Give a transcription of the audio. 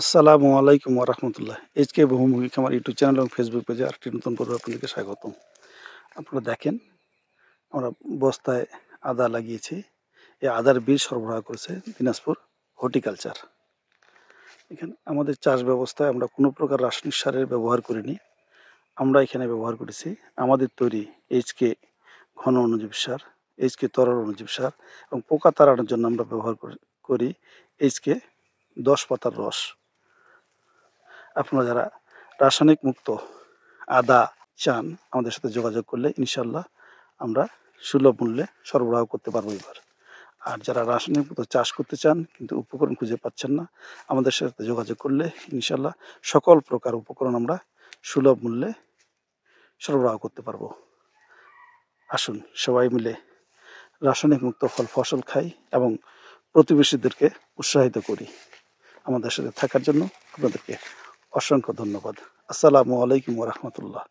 আসসালামু আলাইকুম ওরহমতুল্লাহ। এইচকে বহুমুখী খামার ইউটিউব চ্যানেল এবং ফেসবুক পেজে আরেকটি নতুন পর্বে আপনাদেরকে স্বাগতম। আপনারা দেখেন, আমরা বস্তায় আদা লাগিয়েছি। এই আদার বীজ সরবরাহ করেছে দিনাজপুর হর্টিকালচার। এখানে আমাদের চাষ ব্যবস্থায় আমরা কোনো প্রকার রাসায়নিক সারের ব্যবহার করিনি। আমরা এখানে ব্যবহার করেছি আমাদের তৈরি এইচকে ঘন অণুজীব সার, এইচকে তরল অণুজীব সার এবং পোকা তাড়ানোর জন্য আমরা ব্যবহার করি এইচকে 10 পাতার রস। আপনারা যারা রাসায়নিক মুক্ত আদা চান, আমাদের সাথে যোগাযোগ করলে ইনশাল্লাহ আমরা সুলভ মূল্যে সরবরাহ করতে পারবো এবার। আর যারা রাসায়নিক মুক্ত চাষ করতে চান কিন্তু উপকরণ খুঁজে পাচ্ছেন না, আমাদের সাথে যোগাযোগ করলে ইনশাল্লাহ সকল প্রকার উপকরণ আমরা সুলভ মূল্যে সরবরাহ করতে পারবো। আসুন সবাই মিলে রাসায়নিক মুক্ত ফল ফসল খাই এবং প্রতিবেশীদেরকে উৎসাহিত করি। আমাদের সাথে থাকার জন্য আপনাদেরকে অসংখ্য ধন্যবাদ। আসসালামু আলাইকুম ওরহমতুল্লাহ।